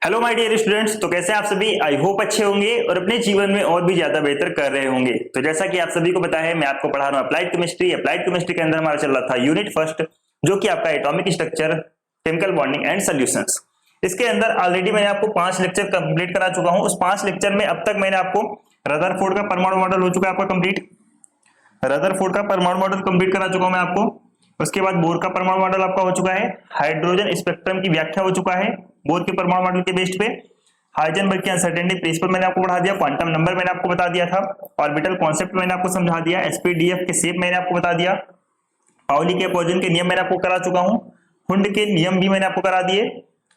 Hello my dear students. तो कैसे आप सभी? आई होप अच्छे होंगे और अपने जीवन में और भी ज्यादा बेहतर कर रहे होंगे। तो जैसा कि आप सभी को पता है, मैं आपको पढ़ा रहा हूँ अप्लाइड केमिस्ट्री। अप्लाइड केमिस्ट्री के अंदर हमारा चल रहा था यूनिट फर्स्ट, जो कि आपका atomic structure, chemical bonding and solutions. इसके अंदर ऑलरेडी मैंने आपको 5 लेक्चर कंप्लीट करा चुका हूँ। उस 5 लेक्चर में अब तक मैंने आपको रदरफोर्ड का परमाणु मॉडल हो चुका है आपका कंप्लीट। रदरफोर्ड का परमाणु मॉडल कंप्लीट करा चुका हूं मैं आपको। उसके बाद बोर का परमाणु मॉडल आपका हो चुका है। हाइड्रोजन स्पेक्ट्रम की व्याख्या हो चुका है बोर के परमाणु मॉडल के बेस पे। हाइजेनबर्ग की अनसर्टेनिटी प्रिंसिपल मैंने आपको पढ़ा दिया। क्वांटम नंबर मैंने आपको बता दिया था। ऑर्बिटल कॉन्सेप्ट मैंने आपको समझा दिया। एसपीडीएफ के शेप मैंने आपको बता दिया। पाउली के पॉइजन के नियम मैंने आपको करा चुका हूं। हुंड के नियम भी मैंने आपको करा दिए।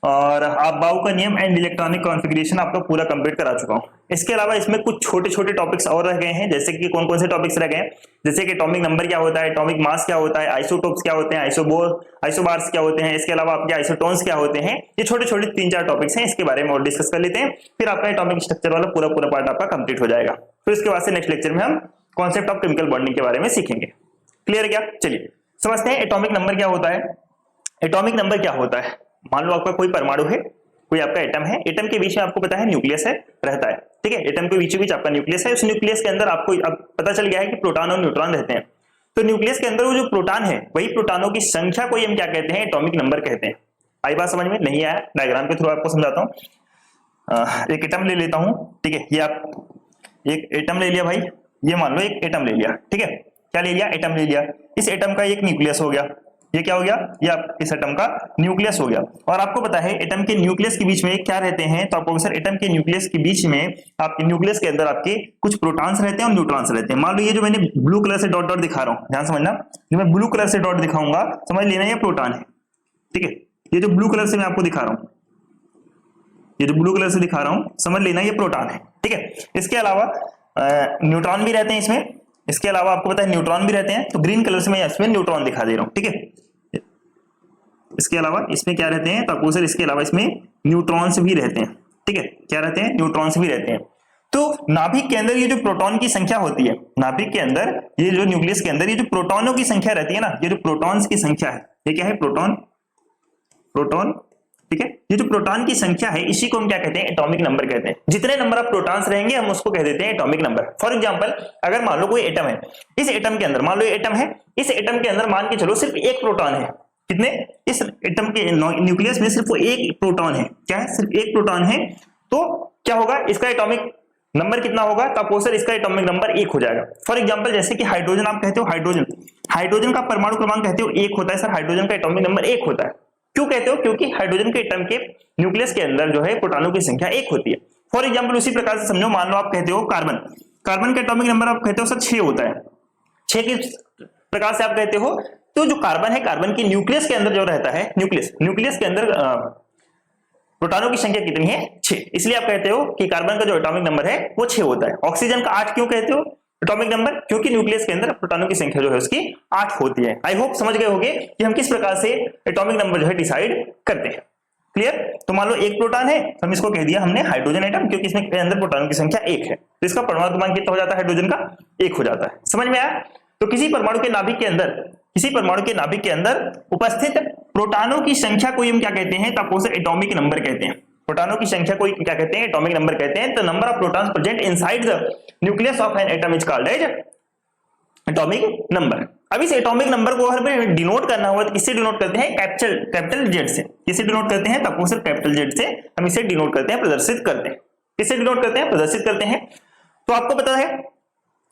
और आप बाउ का नियम एंड इलेक्ट्रॉनिक कॉन्फ़िगरेशन आपको पूरा कंप्लीट करा चुका हूं। इसके अलावा इसमें कुछ छोटे छोटे टॉपिक्स और रह गए हैं। जैसे कि कौन कौन से टॉपिक्स रह गए? जैसे कि एटॉमिक नंबर क्या होता है, एटॉमिक मास क्या होता है, आइसोटोप्स क्या होते हैं, आइसोबार्स क्या होते हैं, इसके अलावा आपके आइसोटोन्स क्या होते हैं। ये छोटे छोटे 3-4 टॉपिक्स हैं, इसके बारे में और डिस्कस कर लेते हैं। फिर आपका एटॉमिक स्ट्रक्चर वाला पूरा पूरा पार्ट आपका कंप्लीट हो जाएगा। फिर इसके बाद से नेक्स्ट लेक्चर में हम कॉन्सेप्ट ऑफ केमिकल बॉन्डिंग के बारे में सीखेंगे। क्लियर है क्या? चलिए समझते हैं एटॉमिक नंबर क्या होता है। एटॉमिक नंबर क्या होता है? मान लो आपका कोई परमाणु है, कोई आपका एटम है। एटम के बीच में आपको पता है न्यूक्लियस है, रहता है। ठीक है, एटम के बीचों बीच आपका न्यूक्लियस है। उस न्यूक्लियस के अंदर आपको अब पता चल गया है कि प्रोटॉन और न्यूट्रॉन रहते हैं। तो न्यूक्लियस के अंदर वो जो प्रोटॉन है, वही प्रोटॉनों की संख्या को हम क्या कहते हैं? एटॉमिक नंबर कहते हैं। आई बात समझ में? नहीं आया? डायग्राम के थ्रू आपको समझाता हूँ। एक एटम ले लेता हूँ। ठीक है, ये आप एक एटम ले लिया भाई। ये मान लो एक एटम ले लिया। ठीक है, क्या ले लिया? एटम ले लिया। इस एटम का एक न्यूक्लियस हो गया। ये क्या हो गया? ये आप इस एटम का न्यूक्लियस हो गया। और आपको पता है एटम के न्यूक्लियस के बीच में क्या रहते हैं? तो आपको सर एटम के न्यूक्लियस के बीच में आपके न्यूक्लियस के अंदर आपके कुछ प्रोटॉन्स रहते हैं और न्यूट्रॉन्स रहते हैं। मान लो ये जो मैंने ब्लू कलर से डॉट डॉट दिखा रहा हूँ, ध्यान समझना। जो मैं ब्लू कलर से डॉट दिखाऊंगा, समझ लेना ये प्रोटॉन है। ठीक है, ये जो ब्लू कलर से मैं आपको दिखा रहा हूँ, ये जो ब्लू कलर से दिखा रहा हूं, समझ लेना ये प्रोटॉन है। ठीक है, इसके अलावा न्यूट्रॉन भी रहते हैं इसमें। इसके अलावा आपको पता है न्यूट्रॉन भी रहते हैं। तो ग्रीन कलर से मैं इसमें न्यूट्रॉन दिखा दे रहा हूं। ठीक है, इसके अलावा इसमें क्या रहते हैं? तो आपको सर इसके अलावा इसमें न्यूट्रॉन्स भी रहते हैं। ठीक है, क्या रहते हैं? न्यूट्रॉन्स भी रहते हैं। तो नाभिक के अंदर ये जो प्रोटॉन की संख्या होती है, नाभिक के अंदर ये जो न्यूक्लियस के अंदर ये जो प्रोटॉनों की संख्या रहती है ना, ये जो प्रोटॉन्स की संख्या है, ये क्या है? Proton, proton. ठीक है, ये जो प्रोटॉन की संख्या है, इसी को हम क्या कहते हैं? एटॉमिक नंबर कहते हैं। जितने नंबर ऑफ प्रोटॉन्स रहेंगे हम उसको कह देते हैं एटॉमिक नंबर। फॉर एग्जांपल, अगर मान लो कोई एटम है, इस एटम के अंदर मान लो ये एटम है, इस एटम के अंदर मान के चलो सिर्फ एक प्रोटॉन है। कितने? इस एटम के न्यूक्लियस में सिर्फ एक प्रोटॉन है। क्या है? सिर्फ एक प्रोटॉन है। तो क्या होगा? इसका एटॉमिक नंबर कितना होगा? तो आपको सर इसका एटॉमिक नंबर 1 हो जाएगा। फॉर एग्जांपल, जैसे कि हाइड्रोजन आप कहते हो, हाइड्रोजन, हाइड्रोजन का परमाणु क्रमांक कहते हो 1 होता है। सर हाइड्रोजन का एटॉमिक नंबर 1 होता है। क्यों कहते हो? क्योंकि हाइड्रोजन के एटम के न्यूक्लियस के अंदर जो है प्रोटॉनों की संख्या 1 होती है। फॉर एग्जांपल, उसी प्रकार से समझो, मान लो आप कहते हो कार्बन, कार्बन का एटॉमिक नंबर आप कहते हो सर 6 होता है। 6 किस प्रकार से आप कहते हो? तो जो कार्बन है, कार्बन की न्यूक्लियस के अंदर जो रहता है, न्यूक्लियस के अंदर प्रोटॉनों की संख्या कितनी है? 6। इसलिए आप कहते हो कि कार्बन का जो एटॉमिक नंबर है वो 6 होता है। ऑक्सीजन का 8 क्यों कहते हो एटॉमिक नंबर? क्योंकि न्यूक्लियस के अंदर प्रोटॉनों की संख्या जो है उसकी 8 होती है। आई होप समझ गए होंगे कि हम किस प्रकार से एटॉमिक नंबर जो है डिसाइड करते हैं। क्लियर? तो मान लो एक प्रोटॉन है, हम इसको कह दिया हमने हाइड्रोजन एटम, क्योंकि इसमें अंदर प्रोटॉन की संख्या 1 है। तो इसका परमाणु क्रमांक कितना हो जाता है? हाइड्रोजन का 1 हो जाता है। समझ में आया? तो किसी परमाणु के नाभिक के अंदर उपस्थित प्रोटॉनों की संख्या को हम क्या कहते हैं? तो आपको उसे एटॉमिक नंबर कहते हैं। प्रोटॉनों की संख्या को क्या कहते हैं? एटॉमिक नंबर कहते हैं। तो number of protons present inside the nucleus of an atom is called as atomic number. अब इस एटॉमिक नंबर को अगर डिनोट करना हुआ तो किससे डिनोट करते हैं? कैपिटल जेड से। किससे डिनोट करते हैं? तो आपको सिर्फ कैपिटल जेड से हम इसे डिनोट करते हैं, प्रदर्शित करते हैं। किससे डिनोट करते हैं? प्रदर्शित करते हैं। तो आपको पता है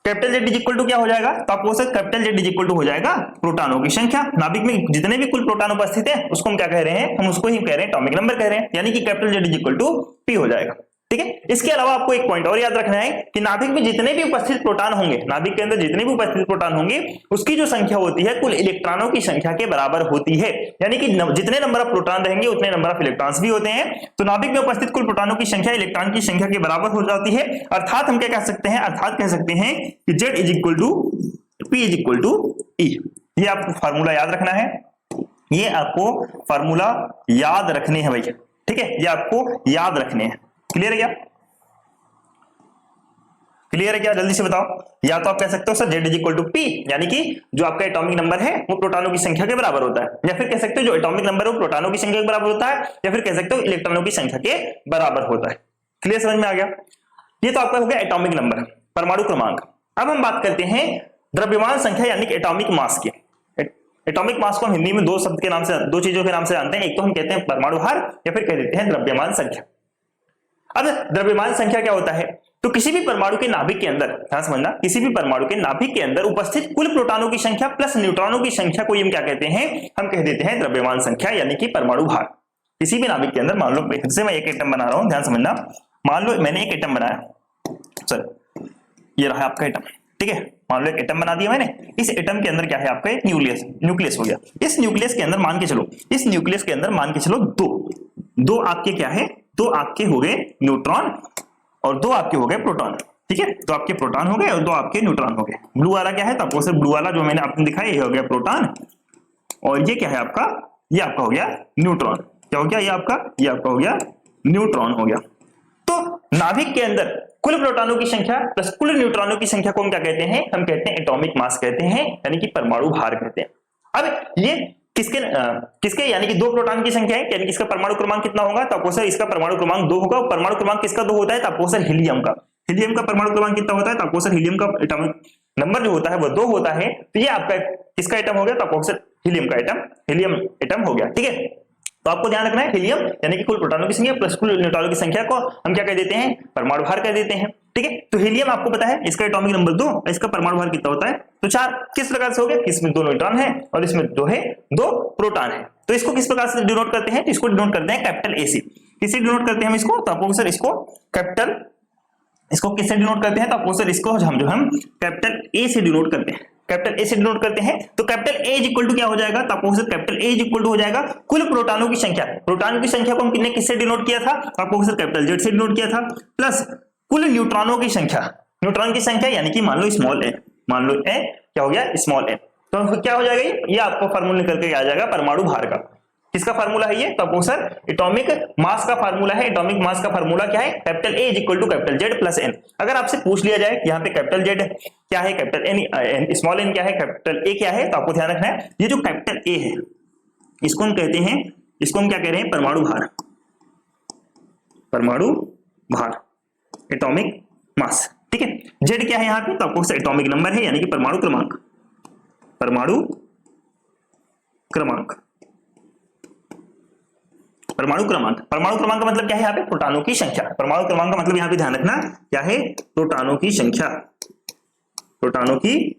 capital Z is equal to क्या हो जाएगा? तो आपको sir capital Z is equal to हो जाएगा प्रोटॉनों की संख्या। नाभिक में जितने भी कुल प्रोटॉन उपस्थित है उसको हम क्या कह रहे हैं? हम उसको ही कह रहे हैं एटॉमिक नंबर कह रहे हैं। यानी कि capital Z is equal to P हो जाएगा। ठीक है, इसके अलावा आपको एक पॉइंट और याद रखना है कि नाभिक में जितने भी उपस्थित प्रोटॉन होंगे, नाभिक के अंदर जितने भी उपस्थित प्रोटॉन होंगे, उसकी जो संख्या होती है कुल इलेक्ट्रॉनों की संख्या के बराबर होती है। यानी कि जितने नंबर ऑफ प्रोटॉन रहेंगे उतने नंबर ऑफ इलेक्ट्रॉन्स भी होते हैं। तो नाभिक में उपस्थित कुल प्रोटॉनों की संख्या इलेक्ट्रॉन की संख्या के बराबर हो जाती है। अर्थात हम क्या कह सकते हैं? अर्थात कह सकते हैं कि Z is equal to P is equal to E. ये आपको फार्मूला याद रखना है। ये आपको फार्मूला याद रखने हैं भैया। ठीक है, ये आपको याद रखने हैं। क्लियर है क्या? क्लियर है क्या? जल्दी से बताओ। या तो आप कह सकते हो sir Z equal to P, यानी कि जो आपका एटॉमिक नंबर है वो प्रोटॉनों की संख्या के बराबर होता है, या फिर कह सकते हो जो एटॉमिक नंबर है वो प्रोटॉनों की संख्या के बराबर होता है, या फिर कह सकते हो इलेक्ट्रॉनों की संख्या के बराबर होता है। क्लियर, समझ में आ गया? ये तो आपका हो गया एटॉमिक नंबर, परमाणु क्रमांक। अब हम बात करते हैं द्रव्यमान संख्या यानी कि एटॉमिक मास की। एटॉमिक मास को हम हिंदी में दो शब्द के नाम से, दो चीजों के नाम से जानते हैं, एक तो हम कहते हैं परमाणु भार या फिर कह देते हैं द्रव्यमान संख्या। अब द्रव्यमान संख्या क्या होता है? तो किसी भी परमाणु के नाभिक के अंदर, ध्यान समझना, किसी भी परमाणु के नाभिक के अंदर उपस्थित कुल प्रोटॉनों की संख्या प्लस न्यूट्रॉनों की संख्या को हम क्या कहते हैं? हम कह देते हैं द्रव्यमान संख्या यानी कि परमाणु भार। किसी भी नाभिक के अंदर, मान लो फिर से मैं एक एटम बना रहा हूं, ध्यान समझना, मान लो मैंने एक एटम बनाया, सर ये रहा आपका एटम, ठीक है, मान लो एक एटम बना दिया मैंने। इस एटम के अंदर क्या है आपका? एक न्यूक्लियस हो गया। इस न्यूक्लियस के अंदर मान के चलो, इस न्यूक्लियस के अंदर मान के चलो दो आपके क्या है? दो आपके हो गए न्यूट्रॉन और दो आपके हो गए प्रोटॉन, ठीक है, दो आपके प्रोटॉन हो गए और दो आपके न्यूट्रॉन हो गए। ब्लू वाला क्या है? तो आपको सिर्फ ब्लू वाला जो मैंने आपको दिखाया ये हो गया प्रोटॉन, और ये क्या है आपका? ये आपका हो गया न्यूट्रॉन। क्या हो गया? ये आपका हो गया न्यूट्रॉन हो गया। तो नाभिक के अंदर कुल प्रोटॉनों की संख्या प्लस कुल न्यूट्रॉनों की संख्या को हम क्या कहते हैं? हम कहते हैं एटॉमिक मास कहते हैं, यानी कि परमाणु भार कहते हैं। अब ये किसके यानी कि दो प्रोटॉन की संख्या है, यानी कि इसका परमाणु क्रमांक कितना होगा? तो आपको सर इसका परमाणु क्रमांक 2 होगा। परमाणु क्रमांक किसका 2 होता है? तो आपको सर हीलियम का परमाणु क्रमांक कितना होता है? तो आपको सर हीलियम का एटॉमिक नंबर जो होता है वो 2 होता है। तो ये आपका किसका एटम हो गया? तो आपको सर हीलियम एटम हो गया, ठीक है। तो आपको ध्यान रखना है हीलियम यानी कि कुल प्रोटॉनों की संख्या प्लस कुल न्यूट्रॉनों की संख्या को हम क्या कह देते हैं? परमाणु भार कह देते हैं, ठीक है। तो हीलियम आपको पता है इसका एटॉमिक नंबर 2, इसका परमाणु भार कितना होता है? तो 4। किस प्रकार से हो गया? इसमें 2 न्यूट्रॉन है और इसमें 2 प्रोटॉन है। तो इसको किस प्रकार से डिनोट करते हैं? इसको डिनोट करते हैं कैपिटल ए से। किससे डिनोट करते हैं हम इसको? तो आपको सर इसको किससे डिनोट करते हैं? तो आपको सर इसको हम कैपिटल ए से डिनोट करते हैं। कैपिटल ए से डिनोट करते हैं तो कैपिटल ए इक्वल टू क्या हो जाएगा? तो आपको sir capital A equal to हो जाएगा कुल प्रोटॉनों की संख्या। प्रोटॉन की संख्या को हम किससे डिनोट किया था? तो आपको सर कैपिटल जेड से डिनोट किया था, प्लस कुल न्यूट्रॉनों की संख्या। न्यूट्रॉन की संख्या यानी कि मान लो स्मॉल ए, मान लो ए क्या हो गया? स्मॉल ए। तो क्या हो जाएगा? ये आपको फार्मूला निकल के आ जाएगा परमाणु भार का। किसका फार्मूला है ये? तो आपको सर एटॉमिक मास का फार्मूला है। एटॉमिक मास का फार्मूला क्या है? Capital A equal to capital Z plus N. अगर आपसे पूछ लिया जाए यहाँ पे कैपिटल जेड क्या है, कैपिटल एन स्मॉल एन क्या है, कैपिटल ए क्या है, तो आपको ध्यान रखना है ये जो कैपिटल ए है इसको हम कहते हैं, इसको हम क्या कह रहे हैं? परमाणु भार। परमाणु भार, एटॉमिक मास, ठीक है। जेड क्या है यहाँ पे? तो आपको एटॉमिक नंबर है यानी कि परमाणु क्रमांक। परमाणु क्रमांक का मतलब क्या है यहाँ पे? प्रोटॉनों की संख्या। परमाणु क्रमांक का मतलब यहाँ पे ध्यान रखना क्या है? प्रोटॉनों की संख्या। प्रोटॉनों की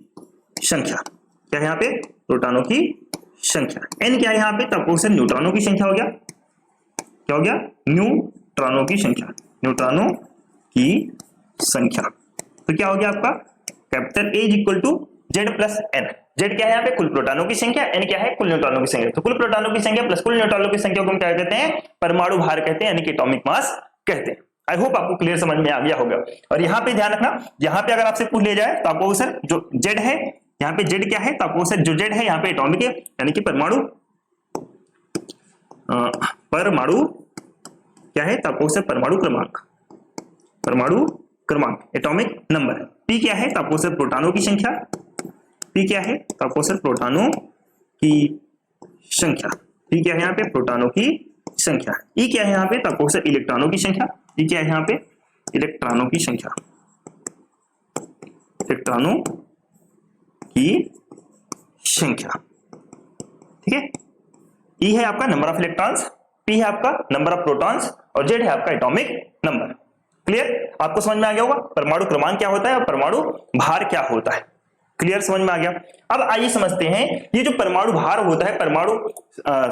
संख्या क्या है यहाँ पे? प्रोटॉनों की संख्या। एन क्या है यहाँ पे? तो आपको सर न्यूट्रॉनों की संख्या हो गया। क्या हो गया? न्यूट्रॉनों की संख्या। न्यूट्रॉनों की संख्या तो क्या हो गया आपका? Capital A equal to Z plus N. Z क्या है यहाँ पे? कुल प्रोटॉनों की संख्या, एन क्या है? कुल न्यूट्रॉनों की संख्या। तो कुल प्रोटॉनों की संख्या प्लस कुल न्यूट्रॉनों की संख्या को हम क्या कहते हैं? परमाणु भार कहते हैं, यानी कि एटॉमिक मास कहते हैं। आई होप आपको क्लियर समझ में आ गया होगा। और यहाँ पे ध्यान रखना, यहाँ पे अगर आपसे पूछ लिया जाए तो आपको सर जो जेड है, यहाँ पे जेड क्या है? तो आपको सर जो जेड है यहाँ पे एटॉमिक है यानी कि परमाणु क्या है? तो आपको सर परमाणु क्रमांक एटॉमिक नंबर। पी क्या है? तो आपको सर प्रोटॉनों की संख्या। पी क्या है? तो आपको सर प्रोटॉनों की संख्या। पी क्या है यहाँ पे? प्रोटॉनों की संख्या। ई क्या है यहाँ पे? तो आपको सर इलेक्ट्रॉनों की संख्या। ई क्या है यहाँ पे? इलेक्ट्रॉनों की संख्या। इलेक्ट्रॉनों की संख्या, ठीक है। ई है आपका नंबर ऑफ इलेक्ट्रॉन्स, पी है आपका नंबर ऑफ प्रोटॉन्स और जेड है आपका एटॉमिक नंबर। क्लियर? आपको समझ में आ गया होगा परमाणु क्रमांक क्या होता है और परमाणु भार क्या होता है। क्लियर, समझ में आ गया। अब आइए समझते हैं ये जो परमाणु भार होता है, परमाणु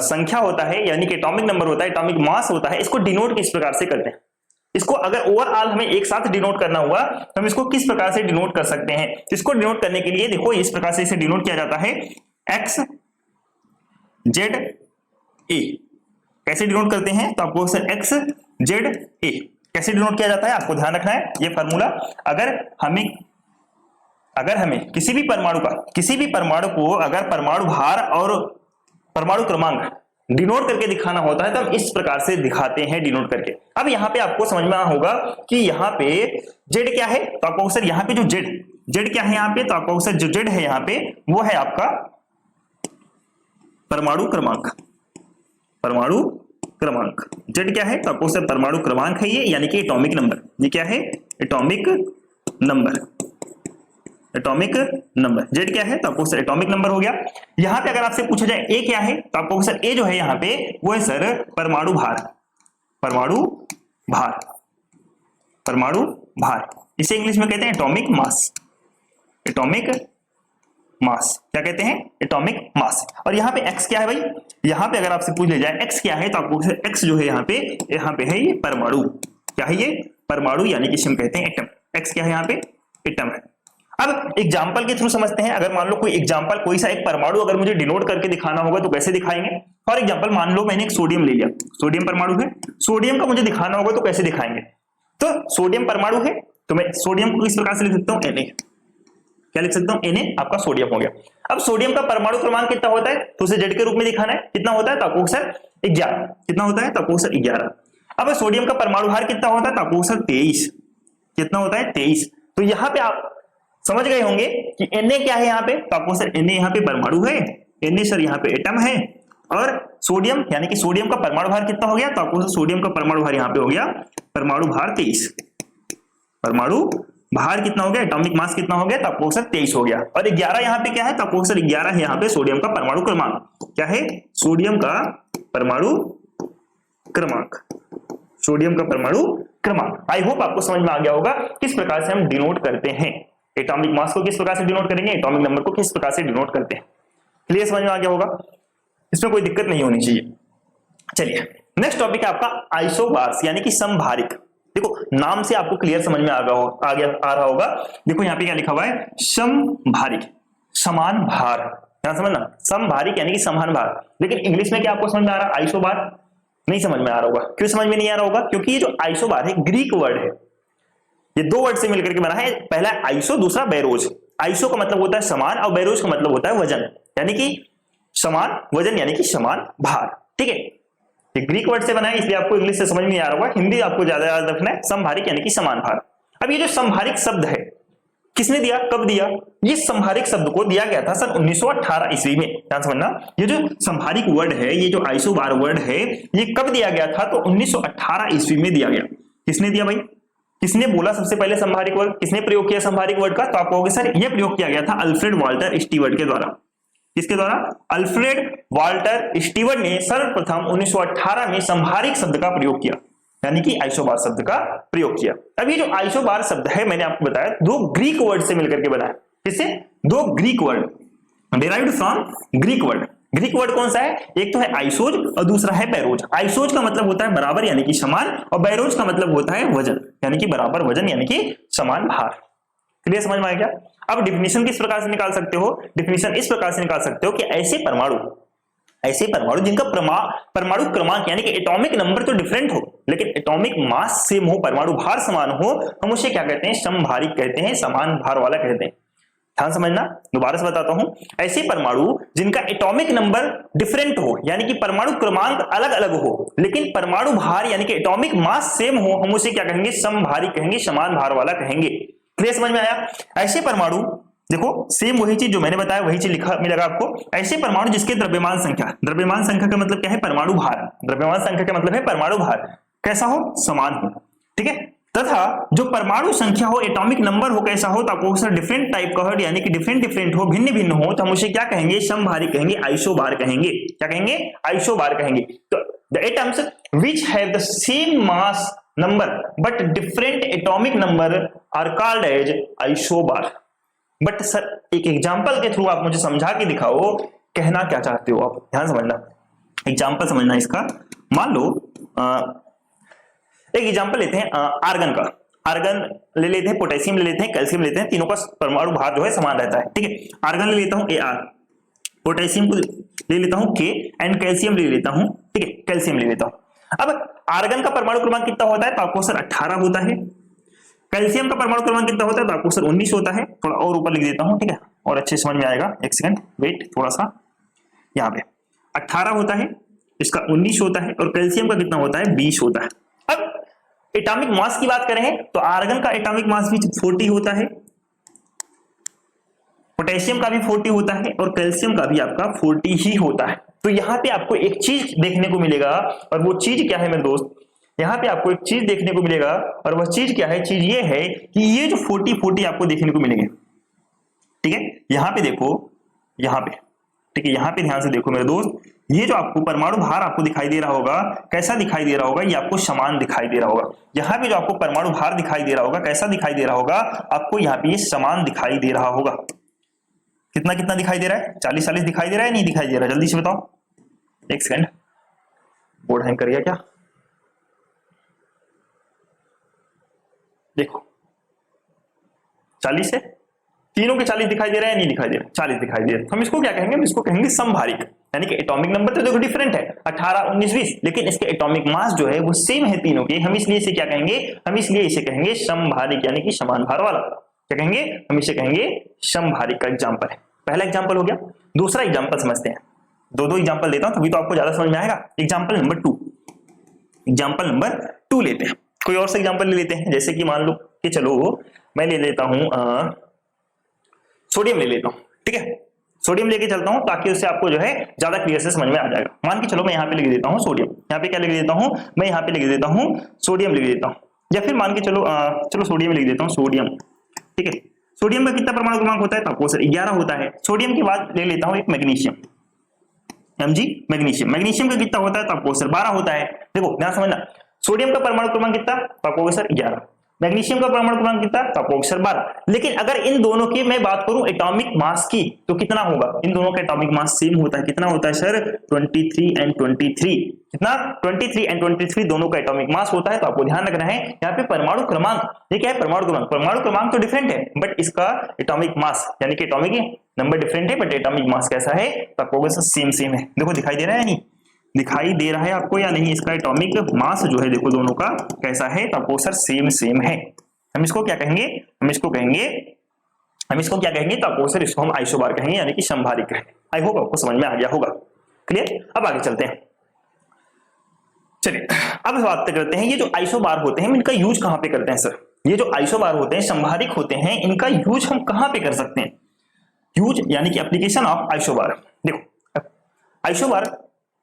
संख्या होता है यानी कि एटॉमिक नंबर होता है, एटॉमिक मास होता है, इसको डिनोट किस प्रकार से करते हैं। इसको अगर ओवरऑल हमें एक साथ डिनोट करना हुआ तो हम इसको किस प्रकार से डिनोट कर सकते हैं। इसको डिनोट करने के लिए देखो इस प्रकार से इसे डिनोट किया जाता है एक्स जेड ए। कैसे डिनोट करते हैं? तो आपको सर एक्स जेड ए कैसे डिनोट किया जाता है आपको ध्यान रखना है ये फार्मूला। अगर हमें किसी भी परमाणु को अगर परमाणु भार और परमाणु क्रमांक डिनोट करके दिखाना होता है तो हम इस प्रकार से दिखाते हैं डिनोट करके। अब यहाँ पे आपको समझ में आना होगा कि यहाँ पे जेड क्या है, तो आपको सर यहाँ पे जो जेड क्या है यहाँ पे, तो आपको सर जो जेड है यहाँ पे वो है आपका परमाणु क्रमांक। परमाणु क्रमांक जेड क्या है, तो आपको सर परमाणु क्रमांक है ये, यानी कि एटॉमिक नंबर। ये क्या है, atomic number. Atomic number Z क्या है, तो आपको सर एटॉमिक नंबर हो गया। यहां पे अगर आपसे पूछा जाए ए क्या है, तो आपको सर ए जो है यहाँ पे वो है सर परमाणु भार। परमाणु भार, परमाणु भार, इसे इंग्लिश में कहते हैं एटॉमिक मास। एटॉमिक मास क्या कहते हैं, एटॉमिक मास। और यहाँ पे एक्स क्या है भाई, यहाँ पे अगर आपसे पूछ ले जाए एक्स क्या है, तो आपको एक्स जो है यहाँ पे है ये परमाणु। क्या है ये, परमाणु, यानी कि हम कहते हैं एटम। एक्स क्या है यहाँ पे, एटम है। अब एग्जाम्पल के थ्रू समझते हैं। अगर मान लो कोई एग्जाम्पल, कोई सा एक परमाणु अगर मुझे डिनोट करके दिखाना होगा तो कैसे दिखाएंगे। फॉर एग्जाम्पल मान लो मैंने एक सोडियम ले लिया, सोडियम परमाणु है, सोडियम का मुझे दिखाना होगा तो कैसे दिखाएंगे। तो सोडियम परमाणु है तो मैं सोडियम को इस प्रकार से लिख सकता हूँ Na। क्या लिख सकता हूँ, Na आपका सोडियम हो गया। अब सोडियम का परमाणु क्रमांक कितना होता है, तो उसे जेड के रूप में दिखाना है। कितना होता है, तो आपको सर 11। कितना होता है, तो आपको सर 11। अब सोडियम का परमाणु भार कितना होता है, तो आपको सर 23। कितना होता है, 23। तो यहाँ पे आप समझ गए होंगे कि Na क्या है यहाँ पे, तो आपको सर Na यहाँ पे परमाणु है, Na सर यहाँ पे एटम है, और सोडियम यानी कि सोडियम का परमाणु भार कितना हो गया, तो आपको सोडियम का परमाणु भार यहाँ पे हो गया परमाणु भार 23। परमाणु भार कितना हो गया, एटॉमिक मास कितना हो गया, तो आपको सर 23 हो गया। और 11 यहाँ पे क्या है, तो आपको सर 11 है यहाँ पे सोडियम का परमाणु क्रमांक। क्या है, सोडियम का परमाणु क्रमांक। सोडियम का परमाणु क्रमांक। आई होप आपको समझ में आ गया होगा किस प्रकार से हम डिनोट करते हैं। एटॉमिक मास को किस प्रकार से डिनोट करेंगे, एटॉमिक नंबर को किस प्रकार से डिनोट करते हैं। क्लियर समझ में आ गया होगा, इसमें कोई दिक्कत नहीं होनी चाहिए। चलिए नेक्स्ट टॉपिक है आपका आइसोबार्स, यानी कि समभारिक। देखो नाम से आपको क्लियर समझ में आ रहा होगा। देखो यहाँ पे क्या लिखा हुआ है, समभारिक, समान भार। ध्यान समझना, समभारिक यानी कि समान भार। लेकिन इंग्लिश में क्या आपको समझ में आ रहा है, आइसोबार नहीं समझ में आ रहा होगा। क्यों समझ में नहीं आ रहा होगा, क्योंकि ये जो आइसोबार है ग्रीक वर्ड है, ये दो वर्ड से मिलकर के बना है। पहला आइसो, दूसरा बैरोज। आइसो का मतलब होता है समान और बैरोज का मतलब होता है वजन, यानी कि समान वजन यानी कि समान भार। ठीक है, ये ग्रीक वर्ड से बना है, इसलिए आपको इंग्लिश से समझ में नहीं आ रहा होगा। हिंदी आपको ज्यादा याद रखना है, समभारिक यानी कि समान भार। अब ये जो समभारिक शब्द है किसने दिया, कब दिया, ये समभारिक शब्द को दिया गया था सन 1918 ईस्वी में। ध्यान समझना, ये जो समभारिक वर्ड है, ये जो आइसोबार वर्ड है, ये कब दिया गया था, तो 1918 ईस्वी में दिया गया। किसने दिया भाई, किसने बोला सबसे पहले समभारिक वर्ड, किसने प्रयोग किया समभारिक वर्ड का, तो आप कहोगे सर ये प्रयोग किया गया था अल्फ्रेड वाल्टर स्टीवर्ट के द्वारा। किसके द्वारा, अल्फ्रेड वाल्टर स्टीवर्ट ने सर्वप्रथम 1918 में समभारिक शब्द का प्रयोग किया, यानी कि आइसोबार शब्द का प्रयोग किया। अब ये जो आइसोबार शब्द है मैंने आपको बताया दो ग्रीक वर्ड से मिलकर के बना है। किससे, दो Greek word derived from Greek word. Greek word कौन सा है, एक तो है आइसोज और दूसरा है बैरोज। आइसोज का मतलब होता है बराबर यानी कि समान, और बैरोज का मतलब होता है वजन यानी कि बराबर वजन यानी कि समान भार। क्लियर समझ में आ गया। अब डिफिनीशन किस प्रकार से निकाल सकते हो, डिफिनीशन इस प्रकार से निकाल सकते हो कि ऐसे परमाणु जिनका परमाणु क्रमांक यानी कि एटॉमिक नंबर तो डिफरेंट हो लेकिन एटॉमिक मास सेम हो, परमाणु भार समान हो, हम उसे क्या कहते हैं, समभारिक कहते हैं, समान भार वाला कहते हैं। ध्यान समझना, दोबारा से बताता हूं, ऐसे परमाणु जिनका एटॉमिक नंबर डिफरेंट हो यानी कि परमाणु क्रमांक अलग अलग हो लेकिन परमाणु भार यानी कि एटॉमिक मास सेम हो, हम उसे क्या कहेंगे, समभारिक कहेंगे, समान भार वाला कहेंगे। क्लियर समझ में आया। ऐसे परमाणु देखो सेम वही चीज जो मैंने बताया वही चीज लिखा मिलेगा आपको। ऐसे परमाणु जिसके द्रव्यमान संख्या का मतलब क्या है, परमाणु भार। द्रव्यमान संख्या का मतलब है परमाणु भार कैसा हो, समान हो। ठीक है, तथा जो परमाणु संख्या हो, एटॉमिक नंबर हो कैसा हो, तो आपको सर डिफरेंट टाइप का हो यानी कि डिफरेंट हो, भिन्न हो, तो हम उसे क्या कहेंगे, समभारिक कहेंगे, आइसोबार कहेंगे। क्या कहेंगे, आइसोबार कहेंगे। तो the atoms which have the same mass number but different atomic number are called as isobar. But sir एक एग्जांपल के थ्रू आप मुझे समझा के दिखाओ, कहना क्या चाहते हो आप। ध्यान समझना, एग्जांपल समझना इसका। मान लो एक एग्जांपल लेते हैं आर्गन का। आर्गन ले लेते हैं, पोटेशियम ले लेते हैं, कैल्शियम लेते हैं, तीनों का परमाणु भार जो है समान रहता है। ठीक है, आर्गन ले लेता हूं AR, पोटेशियम को ले लेता हूं K एंड कैल्शियम ले लेता हूं। ठीक है, कैल्शियम ले लेता हूं। अब आर्गन का परमाणु क्रमांक कितना होता है, तो आपको सर 18 होता है। कैल्शियम का परमाणु क्रमांक कितना होता है, तो आपको सर 19 होता है। थोड़ा और ऊपर लिख देता हूं, ठीक है, और अच्छे समझ में आएगा। एक सेकंड वेट, थोड़ा सा यहाँ पे 18 होता है, इसका 19 होता है और कैल्शियम का कितना होता है 20 होता है। अब एटॉमिक मास की बात करें तो आर्गन का एटॉमिक मास भी 40 होता है, पोटेशियम का भी 40 होता है और कैल्शियम का भी आपका 40 ही होता है। तो यहाँ पे आपको एक चीज देखने को मिलेगा और वो चीज क्या है मेरे दोस्त, यहाँ पे आपको एक चीज देखने को मिलेगा और वह चीज क्या है, चीज ये है कि ये जो 40-40 आपको देखने को मिलेंगे, ठीक है। यहाँ पे देखो, यहाँ पे, ठीक है, यहाँ पे ध्यान से देखो मेरे दोस्त, ये जो आपको परमाणु भार आपको दिखाई दे रहा होगा, कैसा दिखाई दे रहा होगा, ये आपको समान दिखाई दे रहा होगा। यहाँ पे जो आपको परमाणु भार दिखाई दे रहा होगा, कैसा दिखाई दे रहा होगा, आपको यहाँ पे ये समान दिखाई दे रहा होगा। कितना कितना दिखाई दे रहा है, 40-40 दिखाई दे रहा है, नहीं दिखाई दे रहा है, जल्दी से बताओ। एक सेकंड, बोर्ड हैंग कर गया क्या, देखो 40 है, तीनों के 40 दिखाई दे रहा है, नहीं दिखाई दे रहा, 40 दिखाई दे रहा है। हम इसको क्या कहेंगे, हम इसको कहेंगे समभारिक, यानी कि एटॉमिक नंबर तो देखो डिफरेंट है 18, 19, 20, लेकिन इसके एटॉमिक मास जो है वो सेम है तीनों के। हम इसलिए इसे क्या कहेंगे, हम इसलिए इसे कहेंगे समभारिक, यानी कि समान भार वाला। क्या कहेंगे, हम इसे कहेंगे समभारिक का एग्जांपल है। पहला एग्जांपल हो गया। दूसरा एग्जांपल समझते हैं, दो एग्जांपल देता हूं तभी तो आपको ज्यादा समझ में आएगा। एग्जांपल नंबर 2, एग्जांपल नंबर 2 लेते हैं, कोई और सा एग्जांपल ले लेते हैं। जैसे कि मान लो कि चलो मैं ले लेता हूं सोडियम ले लेता हूं, ठीक है, सोडियम लेके चलता हूं ताकि उससे आपको जो है ज्यादा क्लियर से समझ में आ जाएगा। मान के चलो मैं यहाँ पे लिख देता हूँ सोडियम, यहाँ पे क्या लिख देता हूँ, मैं यहाँ पे लिख देता हूँ सोडियम लिख देता हूँ, या फिर मान के चलो चलो सोडियम लिख देता हूँ, सोडियम, ठीक है। सोडियम का कितना परमाणु क्रमांक होता है, तो आपको सर 11 होता है। सोडियम के बाद ले लेता हूँ एक मैग्नीशियम, Mg मैग्नीशियम, मैग्नीशियम का कितना होता है, तो आपको सर 12 होता है। देखो ध्यान समझना, सोडियम का परमाणु क्रमांक कितना, तो आपको सर 11, मैग्नीशियम का परमाणु क्रमांक कितना, तो आपको सर 12। लेकिन अगर इन दोनों की मैं बात करूं एटॉमिक मास की, तो कितना होगा, इन दोनों का एटॉमिक मास सेम होता है। कितना होता है सर, 23 एंड 23, कितना 23 एंड 23 दोनों का एटॉमिक मास होता है। तो आपको ध्यान रखना है यहाँ पे परमाणु क्रमांक, ये क्या है, परमाणु क्रमांक, परमाणु क्रमांक तो डिफरेंट है बट इसका एटॉमिक मास यानी कि एटॉमिक नंबर डिफरेंट है बट एटॉमिक मास कैसा है, तो आपको सेम सेम है। देखो दिखाई दे रहा है, नहीं दिखाई दे रहा है आपको या नहीं, इसका एटॉमिक मास जो है देखो दोनों का कैसा है, तो आपको सर सेम सेम है। हम इसको क्या कहेंगे, हम इसको क्या कहेंगे, तो आपको सर इसको हम आइसोबार कहेंगे, यानी कि समभारिक कहेंगे। आई होप आपको समझ में आ गया होगा, क्लियर। अब आगे चलते हैं, चलिए अब बात करते हैं ये जो आइसोबार होते हैं इनका यूज कहां पे करते हैं सर। ये जो आइसोबार होते हैं, समभारिक होते हैं, इनका यूज हम कहां पे कर सकते हैं, यूज यानी कि एप्लीकेशन ऑफ आइसोबार। देखो आइसोबार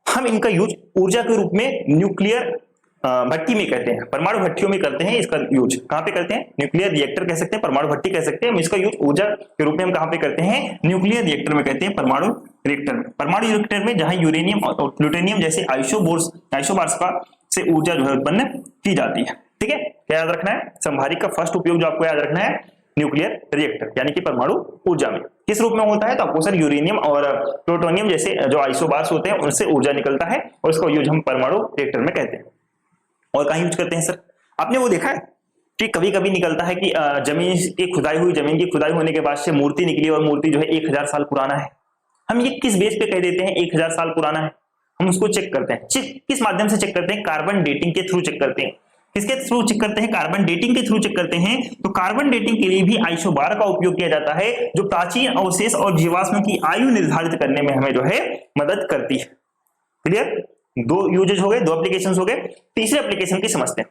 हम इनका यूज ऊर्जा के रूप में न्यूक्लियर भट्टी में करते हैं, परमाणु भट्टियों में करते हैं। इसका यूज कहां पे करते हैं, न्यूक्लियर रिएक्टर कह सकते हैं, परमाणु भट्टी कह सकते हैं। हम इसका यूज ऊर्जा के रूप में हम कहां पे करते हैं, न्यूक्लियर रिएक्टर में कहते हैं, परमाणु रिएक्टर में। परमाणु रिएक्टर में जहां यूरेनियम और प्लूटोनियम जैसे आइसोबार्स का से ऊर्जा जो है उत्पन्न की जाती है, ठीक है। क्या याद रखना है, समभारिक का फर्स्ट उपयोग जो आपको याद रखना है, न्यूक्लियर रिएक्टर यानी कि परमाणु ऊर्जा में। किस रूप में होता है, तो आपको सर यूरेनियम और प्लूटोनियम जैसे जो आइसोबार्स होते हैं उनसे ऊर्जा निकलता है और इसका यूज हम परमाणु रिएक्टर में कहते हैं। और कहीं यूज करते हैं सर, आपने वो देखा है कि कभी कभी निकलता है कि जमीन की खुदाई होने के बाद से मूर्ति निकली और मूर्ति जो है 1000 साल पुराना है। हम ये किस बेस पे कह देते हैं 1000 साल पुराना है, हम उसको चेक करते हैं। किस माध्यम से चेक करते हैं, कार्बन डेटिंग के थ्रू चेक करते हैं। किसके थ्रू चेक करते हैं, कार्बन डेटिंग के थ्रू चेक करते हैं। तो कार्बन डेटिंग के लिए भी आइसोबार का उपयोग किया जाता है, जो प्राचीन अवशेष और जीवाश्मों की आयु निर्धारित करने में हमें जो है मदद करती है। क्लियर, दो यूजेज हो गए, दो एप्लीकेशंस हो गए। तीसरे एप्लीकेशन की समझते हैं।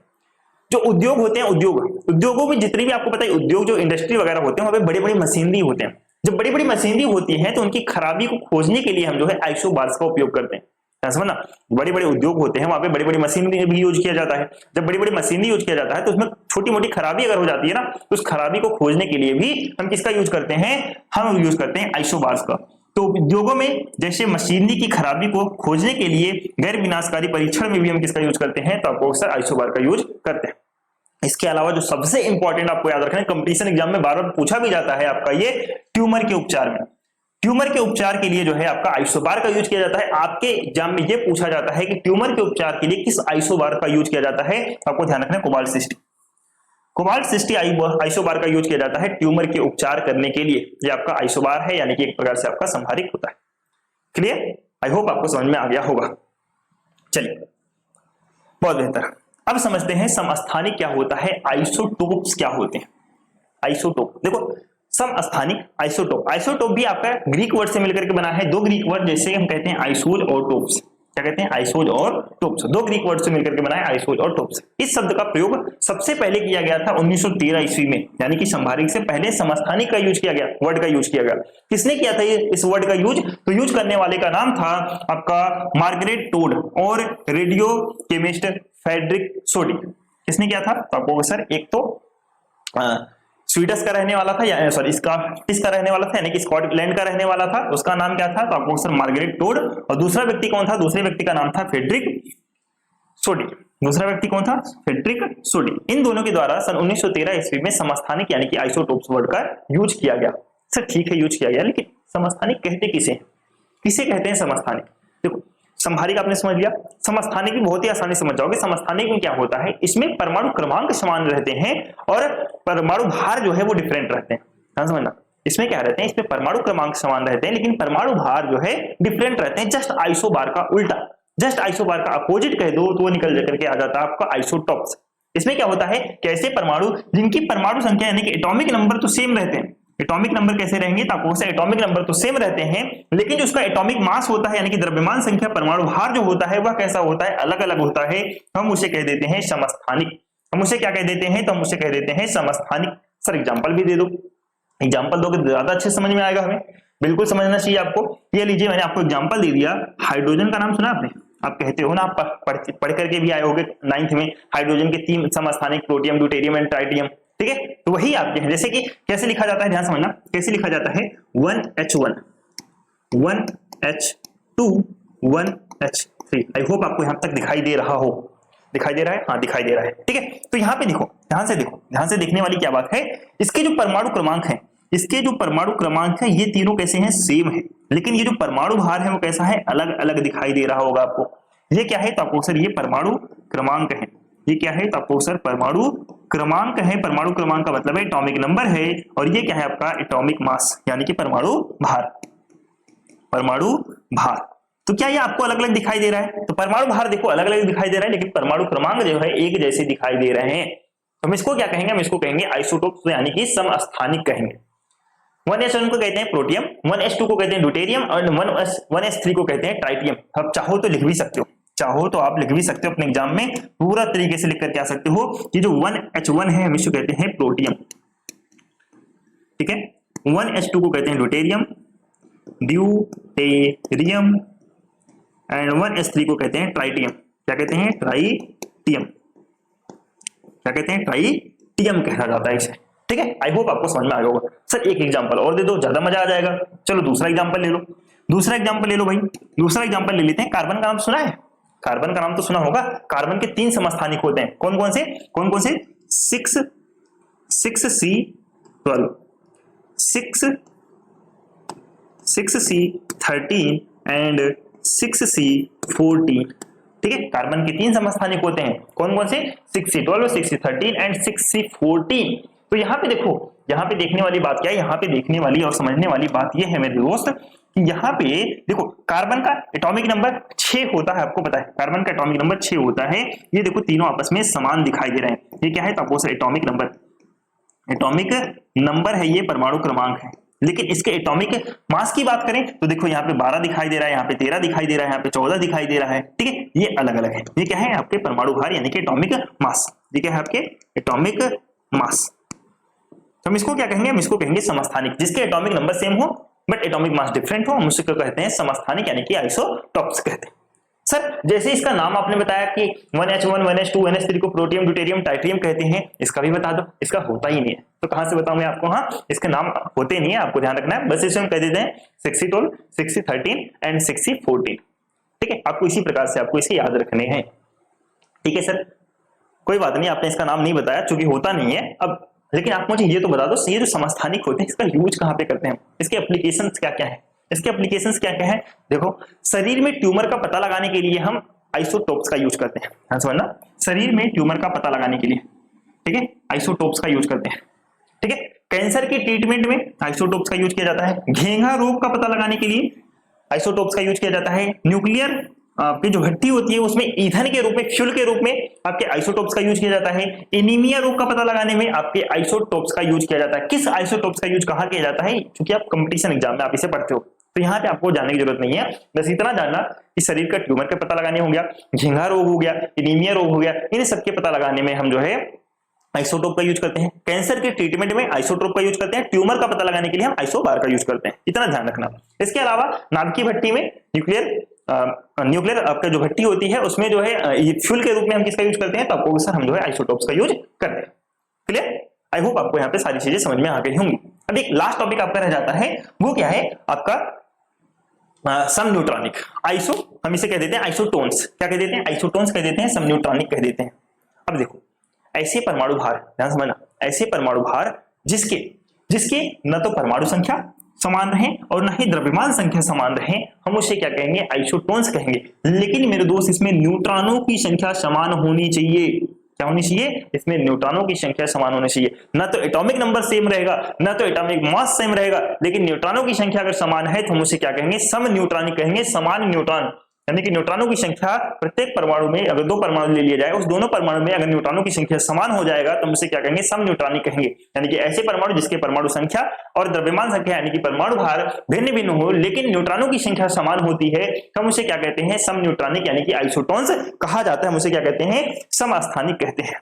जो उद्योग होते हैं, उद्योगों में जितनी भी आपको पता है उद्योग जो इंडस्ट्री वगैरह होते हैं वहां पे बड़ी बड़ी मशीनरी होते हैं। जब बड़ी बड़ी मशीनरी होती है तो उनकी खराबी को खोजने के लिए हम जो है आइसोबार्स का उपयोग करते हैं। समझना, बड़े बड़े उद्योग होते हैं वहां पे बड़ी बड़ी मशीनरी भी यूज किया जाता है। जब बड़ी बड़ी मशीनरी यूज किया जाता है तो उसमें छोटी मोटी खराबी अगर हो जाती है ना, तो उस खराबी को खोजने के लिए भी हम किसका यूज करते हैं, हम यूज करते हैं आइसोबार्स का। तो उद्योगों में जैसे मशीनरी की खराबी को खोजने के लिए गैर विनाशकारी परीक्षण में भी हम किसका यूज करते हैं, तो आपको अक्सर आइसोबार का यूज करते हैं। इसके अलावा जो सबसे इंपॉर्टेंट आपको याद रखना है, कंपटीशन एग्जाम में बार बार पूछा भी जाता है आपका, ये ट्यूमर के उपचार में। ट्यूमर के उपचार के लिए जो है आपका आइसोबार का यूज किया जाता है। आपके एग्जाम में ये पूछा जाता है कि ट्यूमर के उपचार के लिए किस आइसोबार का यूज किया जाता है, आपको ध्यान रखना है कोबाल्ट 60। कोबाल्ट 60 आइसोबार का यूज किया जाता है ट्यूमर के उपचार करने के लिए। ये आपका आइसोबार है, यानी कि एक प्रकार से आपका संभारिक होता है। क्लियर, आई होप आपको समझ में आ गया होगा। चलिए बहुत बेहतर, अब समझते हैं समस्थानिक क्या होता है, आइसोटोप्स क्या होते हैं। आइसोटोप देखो, समस्थानिक आइसोटोप, आइसोटोप भी आपका ग्रीक वर्ड से मिलकर के बना है। दो ग्रीक वर्ड जैसे हम कहते हैं आइसोल और टोप्स। क्या कहते हैं, आइसोज और टोप्स। दो ग्रीक वर्ड से मिलकर के बना है आइसोज और टोप्स। इस शब्द का प्रयोग सबसे पहले किया गया था 1913 ईस्वी में, यानी कि संभारिक से पहले समस्थानिक का यूज किया गया, वर्ड का यूज किया गया। किसने किया था ये इस वर्ड का यूज? तो यूज करने वाले का नाम था आपका मार्गरेट टोड और रेडियो केमिस्ट फ्रेडरिक सोडी। किसने किया था? तो आपको सर एक तो स्वीडिश का रहने वाला था, या सॉरी इसका रहने वाला था, यानी कि स्कॉटलैंड का रहने वाला था, उसका नाम क्या था? तो आपको सर मार्गरेट टोड। और दूसरा व्यक्ति कौन था? दूसरे व्यक्ति का नाम था फ्रेडरिक सोडी। दूसरा व्यक्ति कौन था? फ्रेडरिक सोडी। इन दोनों के द्वारा सन 1913 ईस्वी में समस्थानिक यानी कि आइसोटोप्स वर्ड का यूज किया गया। सर ठीक है यूज किया गया, लेकिन समस्थानिक कहते किसे कहते हैं समस्थानिक? देखो संभारिक आपने समझ लिया, समस्थानिक भी बहुत ही आसानी समझ जाओगे। समस्थानिक में क्या होता है, इसमें परमाणु क्रमांक समान रहते हैं और परमाणु भार जो है वो डिफरेंट रहते हैं। ध्यान समझना, इसमें क्या रहते हैं, इसमें परमाणु क्रमांक समान रहते हैं लेकिन परमाणु भार जो है डिफरेंट रहते हैं। जस्ट आइसोबार का उल्टा, जस्ट आइसोबार का अपोजिट कह दो तो वो निकल करके आ जाता है आपका आइसोटॉप्स। इसमें क्या होता है, कैसे परमाणु जिनकी परमाणु संख्या यानी कि एटॉमिक नंबर तो सेम रहते हैं, एटॉमिक नंबर कैसे रहेंगे, तो आपको से एटॉमिक नंबर तो सेम रहते हैं लेकिन जो उसका एटॉमिक मास होता है यानी कि द्रव्यमान संख्या, परमाणु भार जो होता है वह कैसा होता है, अलग अलग होता है। हम उसे कह देते हैं समस्थानिक। हम उसे क्या कह देते हैं, तो हम उसे कह देते हैं समस्थानिक। सर एग्जांपल भी दे दो, एग्जांपल दोगे तो ज्यादा अच्छे समझ में आएगा, हमें बिल्कुल समझना चाहिए आपको। ये लीजिए मैंने आपको एग्जांपल दे दिया, हाइड्रोजन का नाम सुना आपने? आप कहते हो ना, आप पढ़ करके भी आए होगे 9th में, हाइड्रोजन के 3 समस्थानिक, प्रोटियम, ड्यूटेरियम एंड ट्राइटियम। ठीक है, तो वही आपके हैं। जैसे कि कैसे लिखा जाता है, ध्यान समझना कैसे लिखा जाता है, 1H1 1H2 1H3। I hope आपको यहां तक दिखाई दे रहा हो। दिखाई दे रहा है? हाँ दिखाई दे रहा है। ठीक है, तो यहाँ पे देखो, ध्यान से देखो, ध्यान से देखने वाली क्या बात है, इसके जो परमाणु क्रमांक है, इसके जो परमाणु क्रमांक है ये तीनों कैसे हैं, सेम है, लेकिन ये जो परमाणु भार है वो कैसा है, अलग अलग दिखाई दे रहा होगा आपको। ये क्या है, तो आपको सर ये परमाणु क्रमांक है। ये क्या है, तो आपको सर परमाणु क्रमांक है। परमाणु क्रमांक का मतलब है एटॉमिक नंबर है, और ये क्या है आपका एटॉमिक मास यानी कि परमाणु भार। परमाणु भार, तो क्या ये आपको अलग अलग दिखाई दे रहा है? तो परमाणु भार देखो अलग अलग दिखाई दे रहा है लेकिन परमाणु क्रमांक जो है एक जैसे दिखाई दे रहे हैं। तो हम इसको क्या कहेंगे, हम इसको कहेंगे आइसोटोप यानी कि समस्थानिक कहेंगे। 1S1 को कहते हैं प्रोटियम, 1S2 को कहते हैं ड्यूटेरियम और 1S3 को कहते हैं ट्राइटियम। आप चाहो तो लिख भी सकते हो, चाहो तो आप लिख भी सकते हो अपने एग्जाम में, पूरा तरीके से लिख करके आ सकते हो। ये जो 1H1 है हम इसको कहते हैं प्रोटियम, ठीक है। 1H2 को कहते हैं ड्यूटेरियम, ड्यूटेरियम, एंड 1S3 को कहते हैं ट्राइटियम। क्या कहते हैं, ट्राइटियम। क्या कहते हैं, ट्राइटियम कहा जाता है इसे। ठीक है, आई होप आपको समझ में आ गया होगा। सर एक एग्जांपल और दे दो, ज्यादा मजा आ जाएगा। चलो दूसरा एग्जांपल ले लो, दूसरा एग्जांपल ले लो भाई। दूसरा एग्जांपल ले लेते हैं, कार्बन का नाम सुना है? कार्बन का नाम तो सुना होगा। कार्बन के 3 समस्थानिक होते हैं, कौन कौन से? 6C12, 6C13 and 6C14। ठीक है, कार्बन के 3 समस्थानिक होते हैं, कौन कौन से? 6C12, 6C13 and 6C14। तो यहाँ पे देखो, यहाँ पे देखने वाली बात क्या है, यहाँ पे देखने वाली और समझने वाली बात ये है मेरे दोस्त कि यहाँ पे देखो कार्बन का एटॉमिक नंबर 6 होता है, आपको पता है कार्बन का एटॉमिक नंबर 6 होता है। ये देखो तीनों आपस में समान दिखाई दे रहे हैं। ये क्या है, तो आपको एटॉमिक नंबर, एटॉमिक नंबर है, ये परमाणु क्रमांक है। लेकिन इसके एटॉमिक मास की बात करें तो देखो यहाँ पे 12 दिखाई दे रहा है, यहाँ पे 13 दिखाई दे रहा है, यहाँ पे 14 दिखाई दे रहा है। ठीक है, ये अलग अलग है। ये क्या है, आपके परमाणु भार यानी कि एटॉमिक मास। ये क्या है, आपके एटॉमिक मास। तो हम इसको क्या कहेंगे, हम इसको कहेंगे समस्थानिक। जिसके एटॉमिक नंबर सेम हो बट एटॉमिक मास डिफरेंट हो, हम उसको कहते हैं समस्थानिक यानी कि आइसोटॉप्स कहते हैं। सर जैसे इसका नाम आपने बताया कि 1H1, 1H2, 1H3 को प्रोटियम, ड्यूटेरियम, ट्राइटियम कहते हैं, इसका भी बता दो। इसका होता ही नहीं है तो कहां से बताऊं मैं आपको? हाँ, इसके नाम होते नहीं है, आपको ध्यान रखना है। बस इसे हम कह देते हैं 6C12, 6C13 एंड 6C14। ठीक है, आपको इसी प्रकार से आपको इसे याद रखने हैं। ठीक है सर, कोई बात नहीं, आपने इसका नाम नहीं बताया चूंकि होता नहीं है अब। लेकिन आप मुझे ये तो बता दो, ये जो समस्थानिक होते हैं इसका यूज कहाँ पे करते हैं, इसके एप्लीकेशंस क्या क्या है? इसके एप्लीकेशंस क्या क्या है? देखो, शरीर में ट्यूमर का पता लगाने के लिए हम आइसोटोप्स का यूज करते हैं। हाँ समझना, शरीर में ट्यूमर का पता लगाने के लिए, ठीक है, आइसोटोप्स का यूज करते हैं। ठीक है, कैंसर की ट्रीटमेंट में आइसोटोप्स का यूज किया जाता है। घेंघा रोग का पता लगाने के लिए आइसोटोप्स का यूज किया जाता है। न्यूक्लियर आपकी जो भट्टी होती है उसमें ईंधन के रूप में, फ्यूल के रूप में आपके आइसोटोप्स का यूज किया जाता है। एनीमिया रोग का पता लगाने में आपके आइसोटोप्स का यूज किया जाता है। किस आइसोटोप्स का यूज कहां किया जाता है? क्योंकि आप कंपटीशन एग्जाम में आप इसे पढ़ते हो। तो यहाँ पे आपको जानने की जरूरत नहीं है, बस इतना जानना कि शरीर का ट्यूमर का पता लगाने हो गया, झींगा रोग हो गया, एनीमिया रोग हो गया, इन सबके पता लगाने में हम जो है आइसोटोप का यूज करते हैं। कैंसर के ट्रीटमेंट में आइसोटोप का यूज करते हैं, ट्यूमर का पता लगाने के लिए हम आइसोबार का यूज करते हैं, इतना ध्यान रखना। इसके अलावा नाभिकीय भट्टी में न्यूक्लियर आपका जो भट्टी होती है उसमें जो है फ्यूल के रूप में हम किसका यूज करते हैं, तो आपको सर हम जो है आइसोटोप्स का यूज करते हैं। क्लियर? आई होप आपको यहाँ पे सारी चीजें समझ में आ गई होंगी। अब एक लास्ट टॉपिक आपका रह जाता है, वो क्या है आपका सम न्यूट्रॉनिक आइसो, हम इसे कह देते हैं आइसोटोन्स। क्या कह देते हैं? आइसोटोन्स कह देते हैं, सम न्यूट्रॉनिक कह देते हैं। अब देखो ऐसे परमाणु भार, ध्यान समझना, ऐसे परमाणु भार जिसके न तो परमाणु संख्या समान रहे और न ही द्रव्यमान संख्या समान रहे, हम उसे क्या कहेंगे? आइसोटोन्स कहेंगे। लेकिन मेरे दोस्त इसमें न्यूट्रॉनों की संख्या समान होनी चाहिए। क्या होनी चाहिए? इसमें न्यूट्रॉनों की संख्या समान होनी चाहिए। ना तो एटॉमिक नंबर सेम रहेगा, ना तो एटॉमिक मास सेम रहेगा, लेकिन न्यूट्रॉनों की संख्या अगर समान है तो हम उसे क्या कहेंगे? सम न्यूट्रॉनिक कहेंगे, समान न्यूट्रॉन। यानी कि न्यूट्रॉनों की संख्या प्रत्येक परमाणु में, अगर दो परमाणु ले लिया जाए, उस दोनों परमाणु में अगर न्यूट्रॉनों की संख्या समान हो जाएगा तो हम उसे क्या कहेंगे? सम न्यूट्रॉनिक कहेंगे। यानी कि ऐसे परमाणु जिसके परमाणु संख्या और द्रव्यमान संख्या यानी कि परमाणु भार भिन्न भिन्न हो लेकिन न्यूट्रॉनों की संख्या समान होती है, हम उसे क्या कहते हैं? सम न्यूट्रॉनिक यानी कि आइसोटोन्स कहा जाता है। हम उसे क्या कहते हैं? समस्थानिक कहते हैं।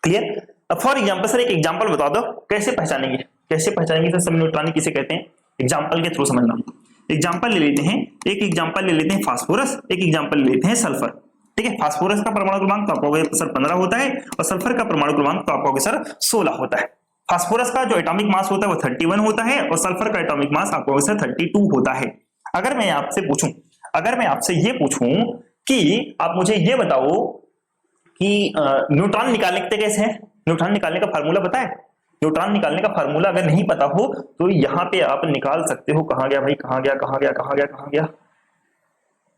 क्लियर? अब फॉर एग्जांपल सर एक एग्जांपल बता दो, कैसे पहचानेंगे? कैसे पहचानेंगे सर सम न्यूट्रॉनिक किसे कहते हैं? एग्जांपल के थ्रू समझना। एग्जांपल ले लेते हैं, एक एग्जांपल ले लेते हैं फास्फोरस, एक एग्जांपल ले लेते हैं सल्फर। ठीक है, फास्फोरस का परमाणु क्रमांक तो आप कहोगे सर 15 होता है और सल्फर का परमाणु क्रमांक तो आप कहोगे सर 16 होता है। फास्फोरस का जो एटॉमिक मास होता है वो 31 होता है और सल्फर का एटॉमिक मास आप कहोगे सर 32 होता है। अगर मैं आपसे ये पूछूं कि आप मुझे ये बताओ कि न्यूट्रॉन निकालने के कैसे है? न्यूट्रॉन निकालने का फार्मूला पता है? न्यूट्रॉन निकालने का फार्मूला अगर नहीं पता हो तो यहाँ पे आप निकाल सकते हो। कहां गया भाई, कहां गया?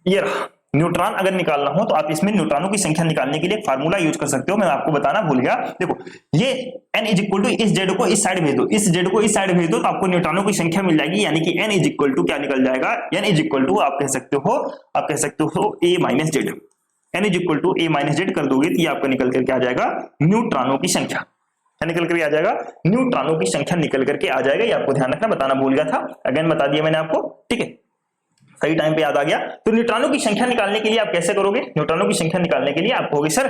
ये रहा। न्यूट्रॉन अगर निकालना हो तो आप इसमें न्यूट्रॉनों की संख्या निकालने के लिए फार्मूला यूज कर सकते हो। मैं आपको बताना भूल गया, देखो ये n इज इक्वल टू इस z को इस साइड भेज दो, इस z को इस साइड भेज दो तो आपको न्यूट्रॉनों की संख्या मिल जाएगी। यानी कि n इज इक्वल टू क्या निकल जाएगा? n इज इक्वल टू आप कह सकते हो a minus Z. n is equal to a minus Z कर दोगे तो ये आपका निकल करके आ जाएगा न्यूट्रॉनों की संख्या। निकल करके आ जाएगा न्यूट्रॉनों की संख्या निकल करके आ जाएगा। ये आपको ध्यान रखना, बताना भूल गया था, अगेन बता दिया मैंने आपको। ठीक है, सही टाइम पे याद आ गया। तो न्यूट्रॉनों की संख्या निकालने के लिए आप कैसे करोगे? न्यूट्रॉनों की संख्या निकालने के लिए आप कहोगे sir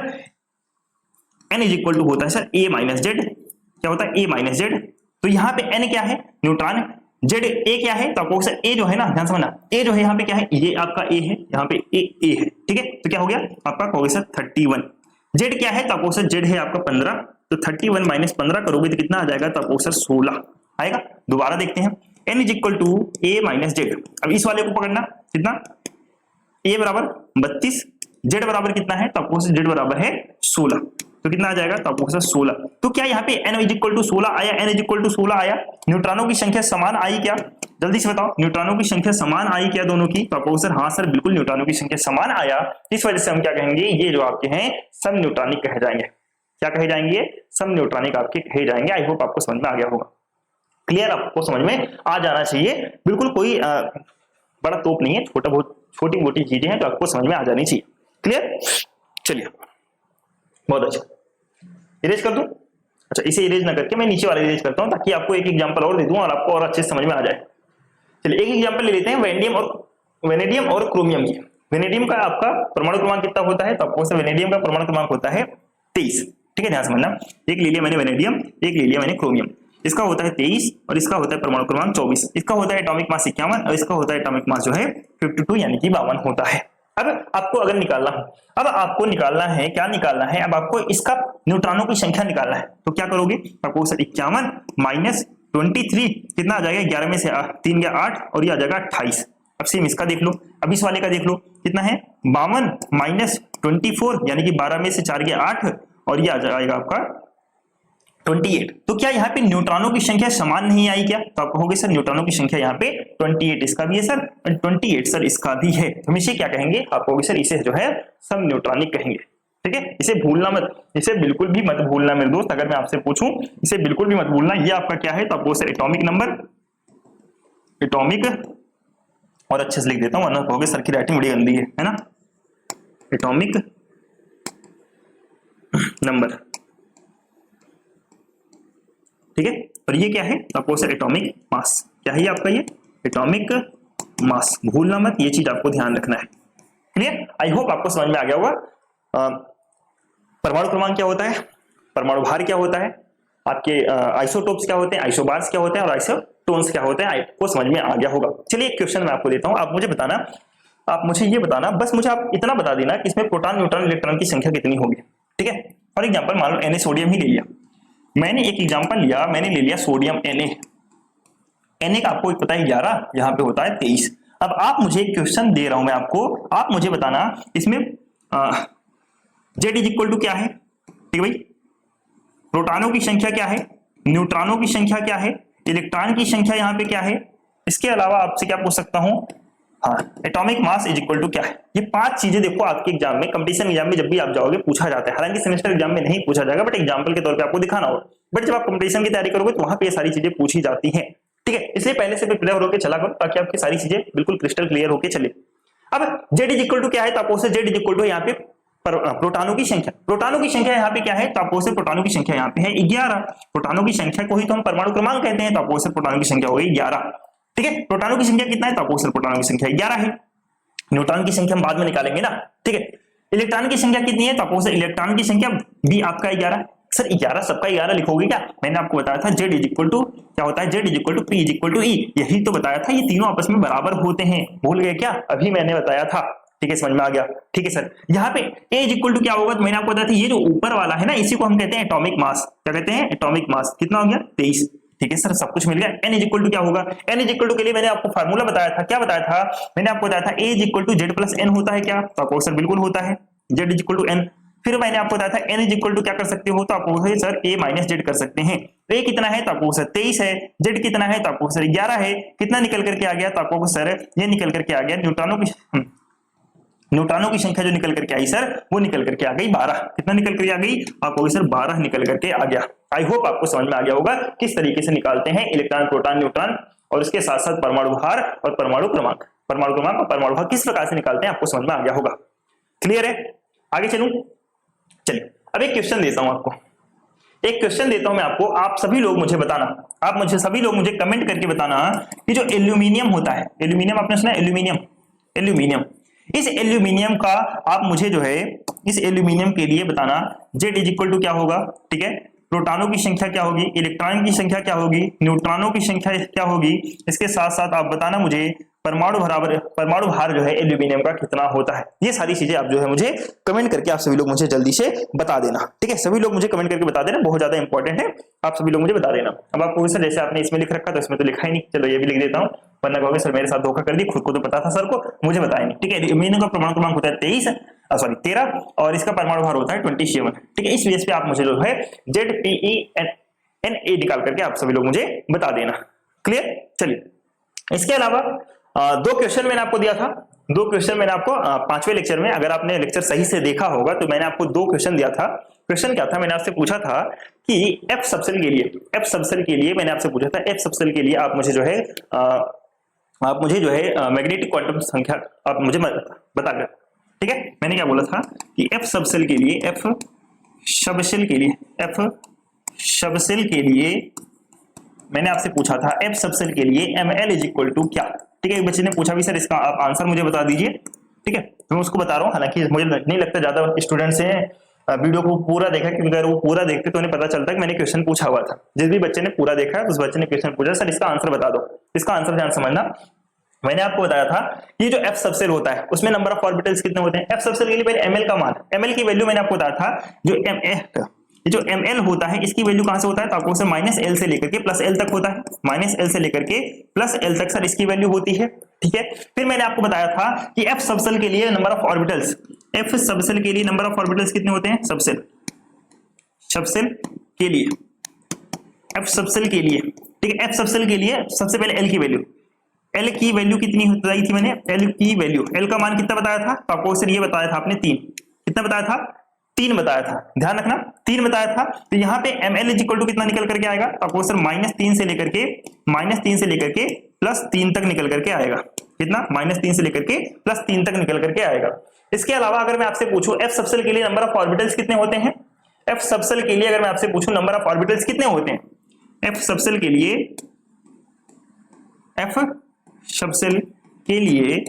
n is equal to होता है सर a माइनस जेड। क्या होता है? a minus Z. तो यहाँ पे n क्या है? न्यूट्रॉन। जेड a क्या है? तो आपको सर a जो है ना, ध्यान समझना, a जो है यहाँ पे क्या है? ये आपका a है, यहाँ पे a है। ठीक है, तो क्या हो गया आपका? कहोगे सर 31। जेड क्या है? तो आपको सर जेड है आपका 15, तो 31 माइनस 15 करोगे तो कितना आ जाएगा? तो आपको सर 16 आएगा। दोबारा देखते हैं, n is equal to a minus Z. अब इस वाले को पकड़ना, कितना? a बराबर 32, z बराबर कितना है? तो आपको z बराबर है 16, तो कितना आ जाएगा? तो आपको सर 16। तो क्या यहाँ पे n इज इक्वल टू 16 आया? n इज इक्वल टू 16 आया। न्यूट्रॉनों की संख्या समान आई क्या? जल्दी से बताओ, न्यूट्रॉनों की संख्या समान आई क्या दोनों की? तो आपको सर हाँ सर बिल्कुल न्यूट्रॉनों की संख्या समान आया। इस वजह से हम क्या कहेंगे? ये जो आपके हैं सम न्यूट्रॉनिक कहे जाएंगे। क्या कहे जाएंगे? सम न्यूट्रॉनिक आपके कहे जाएंगे। आई होप आपको समझ में आ गया होगा। क्लियर? आपको समझ में आ जाना चाहिए, बिल्कुल कोई बड़ा तोप नहीं है, छोटी मोटी चीजें हैं तो आपको समझ में आ जानी चाहिए। क्लियर? चलिए बहुत अच्छा, इरेज कर दूं? अच्छा, इसे इरेज ना करके मैं नीचे वाले इरेज करता हूं ताकि आपको एक एग्जांपल और दे दूं और आपको और अच्छे से समझ में आ जाए। चलिए एक एग्जांपल ले लेते हैं वेनेडियम और क्रोमियम की। वेनेडियम का आपका परमाणु क्रमांक कितना होता है? तो आपको वेनेडियम का परमाणु क्रमांक होता है 23। ठीक है, ध्यान समझना, एक ले लिया मैंने वेनेडियम, एक ले लिया मैंने क्रोमियम। इसका होता है 23 और इसका होता है परमाणु क्रमांक 24। इसका होता है एटॉमिक मास 51 और इसका होता है एटॉमिक मास जो है 52 यानी कि 52 होता है। अब आपको अगर निकालना हो, अब आपको निकालना है, क्या निकालना है? अब आपको इसका न्यूट्रॉनों की संख्या निकालना है, तो क्या करोगे? आपको सर 51 माइनस 23 कितना आ जाएगा? 11 में से 3 गया 8 और ये आ जाएगा 28। अब सेम इसका देख लो, अब इस वाले का देख लो, कितना है? 52 माइनस 24 यानी कि 12 में से 4 गया 8 और ये आ जाएगा आपका 28। तो क्या यहाँ पे न्यूट्रॉनों की संख्या समान नहीं आई क्या? तो आप कहोगे सर न्यूट्रॉनों की संख्या यहाँ पे 28 इसका भी है सर और 28 सर इसका भी है। हम इसे क्या कहेंगे? आप कहोगे सर इसे जो है सम न्यूट्रॉनिक कहेंगे। ठीक है, इसे भूलना मत, इसे बिल्कुल भी मत भूलना मेरे दोस्त। अगर मैं आपसे पूछूं, इसे बिल्कुल भी मत भूलना। ये आपका क्या है? तो आपको सर एटॉमिक नंबर, एटॉमिक, और अच्छे से लिख देता हूं वरना कहोगे सर की राइटिंग बड़ी गंदी है ना। एटॉमिक नंबर, ठीक है, और ये क्या है? आपको सर एटॉमिक मास, क्या है आपका? ये एटॉमिक मास, भूलना मत, ये चीज आपको ध्यान रखना है। क्लियर? आई होप आपको समझ में आ गया होगा। परमाणु क्रमांक क्या होता है, परमाणु भार क्या होता है, आपके आइसोटोप्स क्या होते हैं, आइसोबार्स क्या होते हैं और आइसोटोन्स क्या होते हैं, आपको समझ में आ गया होगा। चलिए एक क्वेश्चन मैं आपको देता हूं, आप मुझे बताना, आप मुझे ये बताना, बस मुझे आप इतना बता देना कि इसमें प्रोटॉन, न्यूट्रॉन, इलेक्ट्रॉन की संख्या कितनी होगी। ठीक है? फॉर एग्जांपल मान लो Na सोडियम ही ले लिया, मैंने एक एग्जांपल लिया, मैंने ले लिया सोडियम Na का आपको पता है 11, यहाँ पे होता है 23। अब आप मुझे एक क्वेश्चन दे रहा हूं मैं आपको, आप मुझे बताना इसमें Z इज इक्वल टू क्या है। ठीक है भाई, प्रोटॉनों की संख्या क्या है, न्यूट्रॉनों की संख्या क्या है, इलेक्ट्रॉन की संख्या यहाँ पे क्या है, इसके अलावा आपसे क्या पूछ सकता हूं, हाँ atomic mass is equal to क्या है। ये 5 चीजें देखो आपके एग्जाम में, कंपटीशन एग्जाम में जब भी आप जाओगे पूछा जाता है, हालांकि सेमेस्टर एग्जाम में नहीं पूछा जाएगा, बट एग्जाम्पल के तौर पे आपको दिखाना होगा। बट जब आप कंपटीशन की तैयारी करोगे तो वहां पे ये सारी चीजें पूछी जाती हैं। ठीक है, इसलिए पहले से प्रिपेयर होकर चला करो ताकि आपकी सारी चीजें बिल्कुल क्रिस्टल क्लियर होकर चले। अब Z इज इक्वल टू क्या है, तो आपको Z इज इक्वल टू यहाँ पे प्रोटॉनों की संख्या, प्रोटॉनों की संख्या यहाँ पे क्या है, तो आपको से प्रोटॉनों की संख्या यहाँ पे है 11। प्रोटॉनों की संख्या को ही तो हम परमाणु क्रमांक कहते हैं, तो आपको से प्रोटॉनों की संख्या हो गई 11। ठीक है, प्रोटॉनों की संख्या कितना है, तो आपको से प्रोटॉनों की संख्या 11 है। न्यूट्रॉन की संख्या हम बाद में निकालेंगे ना। ठीक है, इलेक्ट्रॉन की संख्या कितनी है, तो आपको से इलेक्ट्रॉन की संख्या भी आपका 11। सर 11 सबका 11 लिखोगे क्या, मैंने आपको बताया था Z इज इक्वल टू क्या होता है, Z is equal to P is equal to E, यही तो बताया था, ये तीनों आपस में बराबर होते हैं, भूल गए क्या, अभी मैंने बताया था। ठीक है, समझ में आ गया। ठीक है सर, यहाँ पे A इज इक्वल टू क्या होगा, तो मैंने आपको बताया था ये जो ऊपर वाला है ना, इसी को हम कहते हैं एटॉमिक मास। क्या कहते हैं, एटॉमिक मास। कितना हो गया, 23। ठीक है सर, सब कुछ मिल गया। N इज इक्वल टू क्या होगा, N इज इक्वल टू के लिए मैंने आपको फार्मूला बताया था, क्या बताया था, मैंने आपको बताया था A is equal to Z plus N होता है क्या, तो आपको सर बिल्कुल होता है, Z is equal to N। फिर मैंने आपको बताया था N इज इक्वल टू क्या कर सकते हो, तो आपको सर A माइनस Z कर सकते हैं। तो A कितना है, तो आपको सर 23 है, Z कितना है, तो आपको सर 11 है। कितना निकल करके आ गया, तो आपको सर ये निकल करके आ गया, न्यूट्रॉनों की संख्या जो निकल करके आई सर, वो निकल करके आ गई 12। कितना निकल करके आ गई, आपको सर 12 निकल करके आ गया। आई होप आपको समझ में आ गया होगा किस तरीके से निकालते हैं इलेक्ट्रॉन, प्रोटॉन, न्यूट्रॉन और इसके साथ साथ परमाणु भार और परमाणु क्रमांक, परमाणु क्रमांक और परमाणु भार किस प्रकार से निकालते हैं, आपको समझ में आ गया होगा। क्लियर है, आगे चलूं। चलिए अब एक क्वेश्चन देता हूं आपको, एक क्वेश्चन देता हूं मैं आपको, आप सभी लोग मुझे बताना, आप मुझे सभी लोग मुझे कमेंट करके बताना कि जो एल्यूमिनियम होता है, एल्यूमिनियम आपने सुना, एल्यूमिनियम, एल्यूमिनियम, इस एल्यूमिनियम का आप मुझे जो है इस एल्यूमिनियम के लिए बताना Z इज इक्वल टू क्या होगा। ठीक है, प्रोटॉनों की संख्या क्या होगी, इलेक्ट्रॉन की संख्या क्या होगी, न्यूट्रॉनों की संख्या क्या होगी, इसके साथ साथ आप बताना मुझे परमाणु भार जो है एल्यूमिनियम का कितना होता है। ये सारी चीजें आप जो है मुझे कमेंट करके आप सभी लोग मुझे जल्दी से बता देना। ठीक है, सभी लोग मुझे कमेंट करके बता देना, बहुत ज्यादा इंपॉर्टेंट है, आप सभी लोग मुझे बता देना। अब आपको सर जैसे आपने इसमें लिख रखा तो इसमें तो लिखा ही नहीं, चलो ये भी लिख देता हूँ, वरना कहोगे सर मेरे साथ धोखा कर दी, खुद को तो पता था सर को, मुझे बताया नहीं। ठीक है, एल्यूमिनियम का परमाणु क्रमांक होता है 13 और इसका परमाणु भार होता है 27। ठीक है, इस बेस पे आप मुझे जो है ZPENA निकाल करके आप सभी लोग मुझे बता देना। क्लियर। चलिए इसके अलावा 2 क्वेश्चन मैंने आपको दिया था, 2 क्वेश्चन मैंने आपको 5वें लेक्चर में, अगर आपने लेक्चर सही से देखा होगा तो मैंने आपको 2 क्वेश्चन दिया था। क्वेश्चन क्या था, मैंने आपसे पूछा था कि F सबसेल के लिए मैंने आपसे पूछा था, F सबसेल के लिए आप मुझे जो है मैग्नेटिक क्वांटम संख्या आप मुझे बता दें। ठीक है, मैंने क्या बोला था कि F सबसेल के लिए मैंने आपसे पूछा था F सबसेल के लिए ML इज इक्वल टू क्या। ठीक है, एक बच्चे ने पूछा भी सर इसका आप आंसर मुझे बता दीजिए। ठीक है, तो मैं उसको बता रहा हूँ, हालांकि मुझे नहीं लगता ज्यादा स्टूडेंट्स हैं वीडियो को पूरा देखा, क्योंकि अगर वो पूरा देखते तो उन्हें पता चलता है कि मैंने क्वेश्चन पूछा हुआ था। जिस भी बच्चे ने पूरा देखा है उस बच्चे ने क्वेश्चन पूछा सर इसका आंसर बता दो, इसका आंसर ध्यान समझना। मैंने आपको बताया था ये जो F सबसेल होता है उसमें नंबर ऑफ ऑर्बिटल्स कितने होते हैं। F सबसेल के लिए पहले ML का मान, ML की वैल्यू मैंने आपको बताया था, जो ML होता है इसकी वैल्यू कहां से होता है, तो आपको -L से लेकर के +L तक होता है, -L से लेकर के +L तक सर इसकी वैल्यू होती है। ठीक है, फिर मैंने आपको बताया था कि F सबसेल के लिए number of orbitals, F subshell के लिए नंबर ऑफ ऑर्बिटल्स कितने होते हैं, सबसेल के लिए, F सबसेल के लिए। ठीक है, F सबसेल के लिए सबसे पहले L की वैल्यू कितनी बताई थी मैंने, L की वैल्यू, L का मान कितना बताया था, तो आपको सर ये बताया था आपने 3, कितना बताया था, 3 बताया था, ध्यान रखना 3 बताया था। तो यहाँ पे ML इज इक्वल टू कितना निकल करके आएगा, तो आपको सर -3 से लेकर के +3 तक निकल करके आएगा। कितना, -3 से लेकर के +3 तक निकल करके आएगा। इसके अलावा अगर मैं आपसे पूछूं F सबसेल के लिए नंबर ऑफ ऑर्बिटल्स कितने होते हैं, F सबसेल के लिए अगर मैं आपसे पूछूं नंबर ऑफ ऑर्बिटल्स कितने होते हैं, F सबसेल के लिए के लिए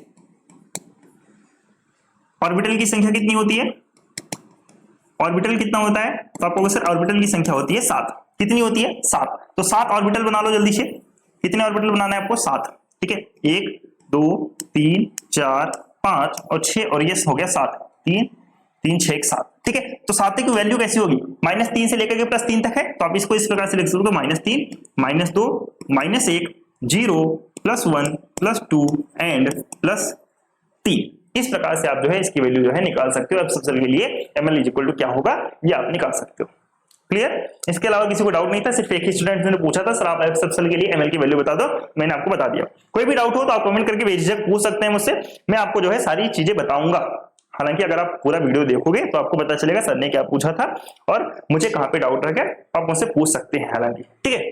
ऑर्बिटल की संख्या कितनी होती है? ऑर्बिटल कितना होता है? तो आपको सर ऑर्बिटल की संख्या होती है 7। कितनी होती है? 7। तो 7 ऑर्बिटल बना लो जल्दी से। कितने ऑर्बिटल बनाना है आपको? 7। ठीक है, 1 2 3 4 5 और 6 और ये हो गया 7। 3 3 6 1 7। ठीक है, तो 7 की वैल्यू कैसी होगी? -3 से लेकर के +3 तक है, तो आप इसको इस प्रकार से लिख सकते हो, -3 -2 -1 0 +1 +2 एंड +3। इस प्रकार से आप जो है इसकी वैल्यू जो है निकाल सकते हो। अब सबसेल के लिए ml इक्वल टू क्या होगा ये आप निकाल सकते हो। क्लियर? इसके अलावा किसी को डाउट नहीं था, सिर्फ एक ही स्टूडेंट ने पूछा था सर आप एफ सबसेल के लिए ml की वैल्यू बता दो, मैंने आपको बता दिया। कोई भी डाउट हो तो आप कमेंट करके बेझिझक पूछ सकते हैं मुझसे, मैं आपको जो है सारी चीजें बताऊंगा। हालांकि अगर आप पूरा वीडियो देखोगे तो आपको पता चलेगा सर ने क्या पूछा था और मुझे कहां पे डाउट रह गया, आप मुझसे पूछ सकते हैं। हालांकि ठीक है,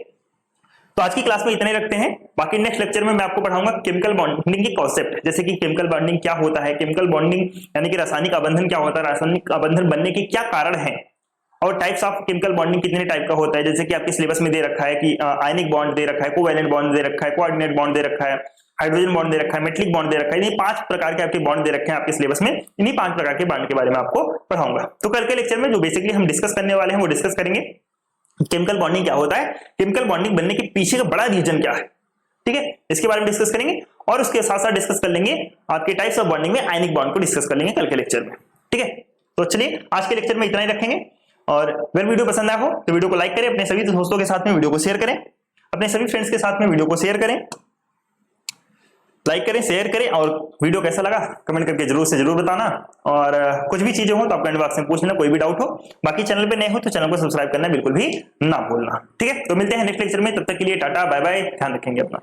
तो आज की क्लास में इतना ही रखते हैं। बाकी नेक्स्ट लेक्चर में मैं आपको पढ़ाऊंगा केमिकल बॉन्डिंग के कॉन्सेप्ट, जैसे कि केमिकल बॉन्डिंग क्या होता है, केमिकल बॉन्डिंग यानी कि रासायनिक आबंधन क्या होता है, रासायनिक आबंधन बनने के क्या कारण है, और टाइप्स ऑफ केमिकल बॉन्डिंग कितने टाइप का होता है। जैसे कि आपके सिलेबस में दे रखा है कि आयनिक बॉन्ड दे रखा है, कोवैलेंट बॉन्ड दे रखा है, कोऑर्डिनेट बॉन्ड दे रखा है, हाइड्रोजन बॉन्ड दे रखा है, मेटलिक बॉन्ड दे रखा है। ये 5 प्रकार के आपके बॉन्ड दे रखे हैं आपके सिलेबस में। इन्हीं 5 प्रकार के बॉन्ड के बारे में आपको पढ़ाऊंगा। तो कल के लेक्चर में जो बेसिकली हम डिस्कस करने वाले हैं वो डिस्कस करेंगे केमिकल बॉन्डिंग क्या होता है, केमिकल बॉन्डिंग बनने के पीछे का बड़ा रीजन क्या है। ठीक है, इसके बारे में डिस्कस करेंगे और उसके साथ साथ डिस्कस कर लेंगे आपके टाइप्स ऑफ बॉन्डिंग में आयनिक बॉन्ड को डिस्कस कर लेंगे कल के लेक्चर में। ठीक है, तो चलिए आज के लेक्चर में इतना ही रखेंगे। और अगर वीडियो पसंद आया हो तो वीडियो को लाइक करें, अपने सभी दोस्तों के साथ में वीडियो को शेयर करें, अपने सभी फ्रेंड्स के साथ में वीडियो को शेयर करें, लाइक करें, शेयर करें, और वीडियो कैसा लगा कमेंट करके जरूर से जरूर बताना। और कुछ भी चीजें हो तो आप कमेंट बॉक्स में पूछ लेना, कोई भी डाउट हो। बाकी चैनल पे नए हो तो चैनल को सब्सक्राइब करना बिल्कुल भी ना भूलना। ठीक है, तो मिलते हैं नेक्स्ट लेक्चर में, तब तक के लिए टाटा बाय बाय, ध्यान रखेंगे अपना।